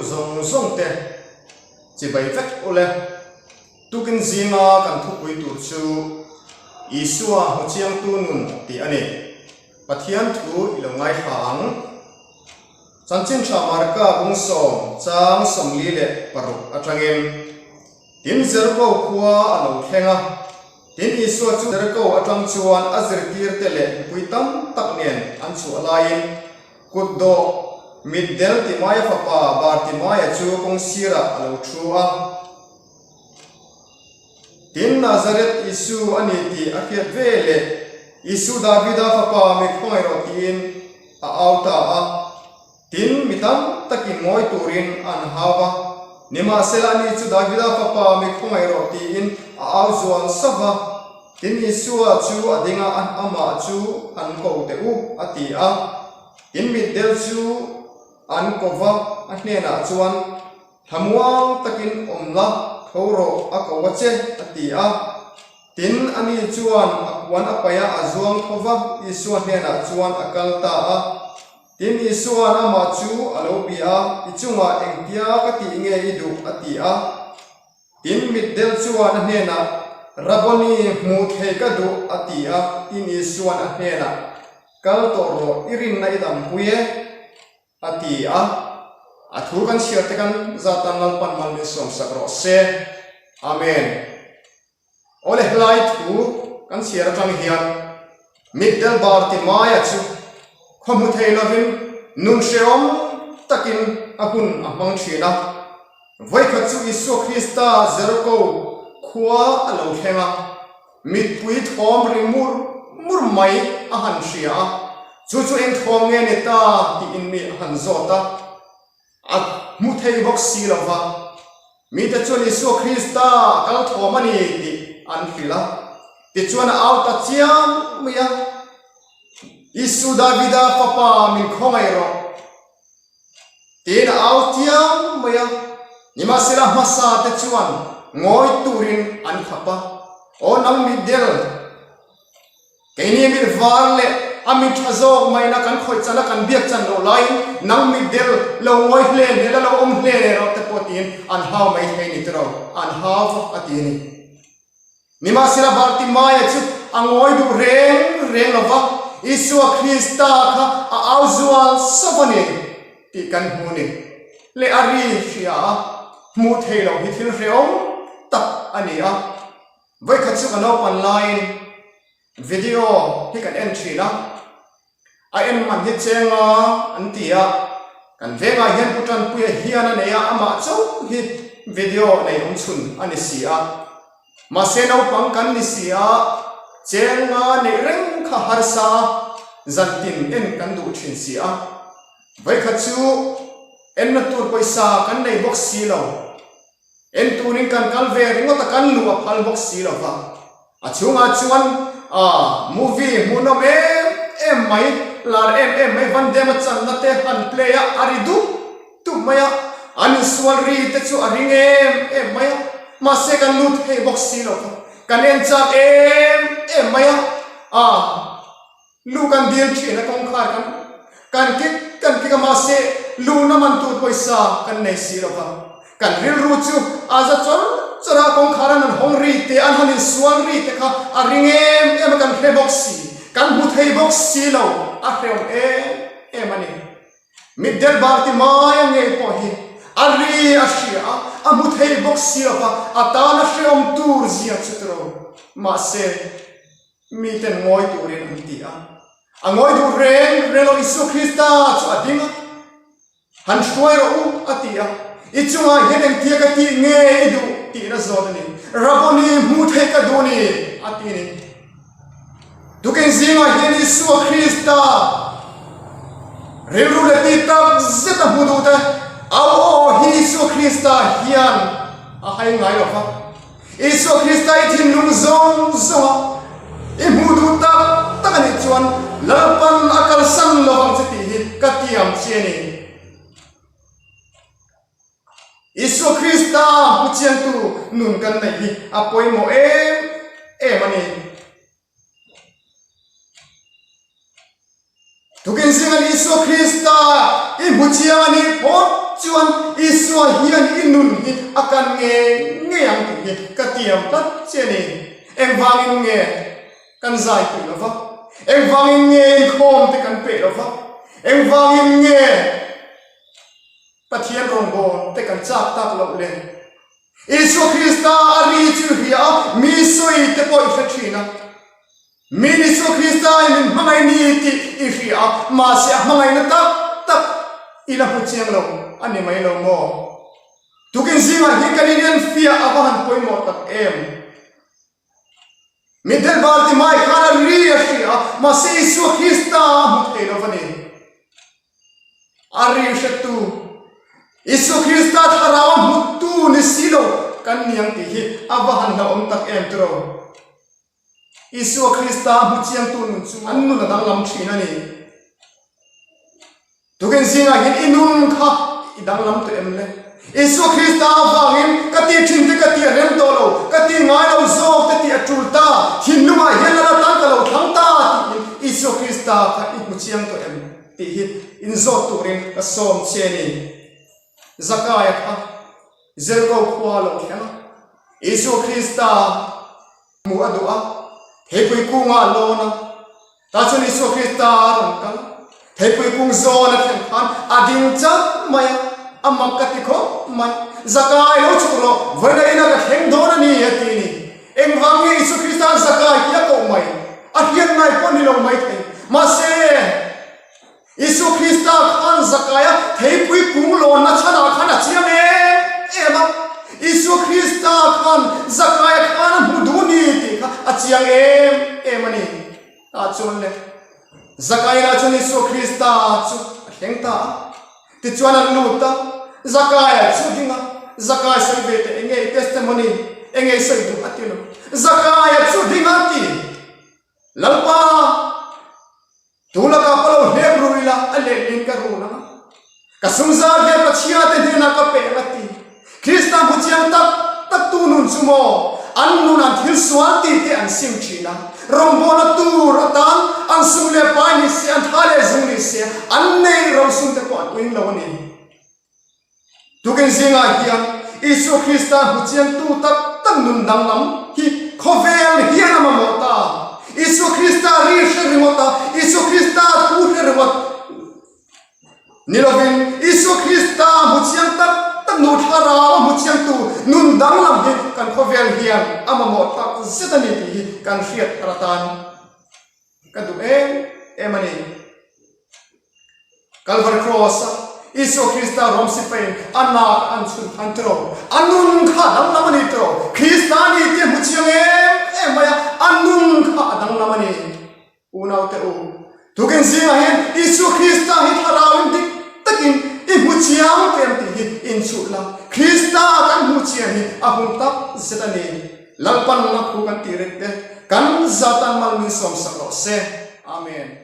zong zong te chỉ bảy vết ole tu kinh zinga kan thu pui tur chu Isua ho chiang tu nun ti ani pathian thu ilongai hang chanchin tha marka bung som chang somli le paru atangem tin zerko khuwa alo thenga tin Isua chu zerko atang chuan azir tir te le puitam tak nen an chu alain kuddo middel ti maya fapa bar ti maya chu kong sira alo thua tin Nazareth Isu ani ti akhiat vele Isu Davida fapa mi khoi ro tin a auta a tin mitam takin moi turin an hawa nima selani chu Davida fapa mi khoi ro tin a auzuan sava tin Isu chu adinga an ama chu an ko te u ati a tin middel chu an kova anena chuan hamuang takin omla thoro akowache atia tin ani chuan akwan apaya azuang thova Isua hena chuan akalta a tin Isua ama chu alopia ichunga engtia kati nge idu atia tin middel chuan hena raboni muthei kadu atia tin Isua hena kaltoro irin na idam puye atia athu kan share te kan zatan lal pan mal ni som sakro se amen ole hlai thu kan share tang hian middle bar ti maya chu khomu thei lovin nun sheom takin ahun amang thina voi kha chu Isu Krista zerko khwa alo thenga mit pui thom rimur mai ahan shia chu eng thom nge ne ta ti in mi han zota at muthei boxi lova mi te chuan Isu Krista kal thomani ti an fila ti chuan auta chiam mia Isu Davida papa min khongai ro tin autiam mia nima sira masa te chuan ngoi turin an khapa o nam middel keini mi varle ami thazo mai na kan khoi chana kan biak chan lo lai nang middel lo ngoi hle ne la lo hle ne ro te potin an haw mai thei ni tro an haw atini nima sira barti mai chu angoi du reng lova Isu Krista kha a auzual savani ti kan huni le ari shia mu thei lo hi thil reom tak ania vai khachu kan online video hi kan entry na a en man hi chenga antia kan venga hian putan puya hian aneya ama chau hi video nei chun ani sia ma se no pang kan ni sia chenga nei reng kha harsa zantin en kan du thin sia vai khachu en na tur paisa kan nei box si lo en turin kan kalve ringot kan lu a phal box si lo va achunga chuan movie munom em mai lar em mai van dem chan na te han playa aridu tu maya an swal ri te chu aring em maya ma se kan lut he box si lo kan en cha em maya lu kan dil thina kong khar kan ki ma se lu na man tu paisa kan nei si lo kan ril ru chu aza chara kong kharan an hong ri te an hanin swal ri te kha aring em kan he box si kan muthei box si lo a hreu em ani middel barti mai nge po hi ari ashia a muthei box si lo ata na hreu tur zia chutro ma se mi ten ngoi turin antia angoi du relo Isu Krista chu adinga han shoi ro atia ichunga hedeng tia ka ti nge idu ti na zodani raboni muthei ka duni atini duken zinga hian Isu Krista rilru le ti tak zeta mudu ta hi Isu Krista hian a hai ngai lo fa Isu Krista ithin lung zong i mudu ta takani chuan lalpan akal sang lo hang chati hi katiam chiani Isu Krista puchian tu nun kan nei hi apoi mo ani tukin singan Isu Krista i puchian ani pot chuan isua hian inun hi akan nge yang hi katiam tat cheni engwangin nge kan zai pi lova engwangin nge khom te kan pe lova engwangin nge pathian rongbo te kan chak tak lo le Isu Krista ari chu hia mi soi te poi fathina mi Isu Krista in mangai ni ti ifia ma sia mangai na tak ila hu chiang lo ani mai lo mo tukin zinga hi kaninian fia abahan poi mo tak em midel balti mai khana ri afia ma se Isu Krista mu te lo vani ari shetu Isu Krista tharawa mutu ni silo kan niang ti hi abahan na om tak em tro Isu Krista mu chiang tu nun chu annu na dang lam thina ni tukin zinga hin inun kha idang lam tu em le Isu Krista wangin kati thin te kati rem to lo kati ngai lo zo kati atulta hin numa hin la tan ka lo thang ta ti Isu Krista kha i mu chiang to em ti hi in zo turin ka som cheni Zakaya ka Zerko kwalo kena Isu Krista mu adua hepui kunga lona tachun Isu Krista rongkal hepui kung zona khan ading cha maya amam katiko mai Zakaya lo chukro voina ina ka heng dona ni yatini engwangi Isu Krista Zakaya ya ko mai ahian ngai poni lo mai thai mase Isu Krista khan Zakaya thepui kung lo na chana khana chiam ema Isu Krista khan Zakaya khan muduni ti kha achiang emani ta chon le Zakaya na chon Isu Krista chu hengta ti chuan an luta Zakaya chu dinga Zakaya sai te enge testimony enge sai du atilo Zakaya chu dinga ti lalpa Tulaka palo hebruila alelin karuna kasumza ge pachia te dina ka pe lati Krista buchiang tak tunun sumo annuna thil swati te an sim china rombona tur atan an sumle pani se an thale zungni se annei ro sum te ko win lawani tuken zinga hian Isu Krista buchiang tu tak nun dang lam hi khovel hian ma mota Isu Krista rishe rimota Isu Krista tu rimot nilovin Isu Krista buchiang tak nu thara buchiang tu nun dang lam hi kan khovel hian amamo tak setani hi kan riat ratan kadu emani Calvary cross Isu Krista rom sipain anak anchun antro anun kha dang lamani tro Kristani te buchiang maya anun kha dang lamani unau te u tuken zinga hen Isu Krista hi tharawin dik takin i muchiang tem ti in chula Krista kan muchiang hi ahun tak setani lalpan na khu kan tirek te kan zatan mal min som saklo se amen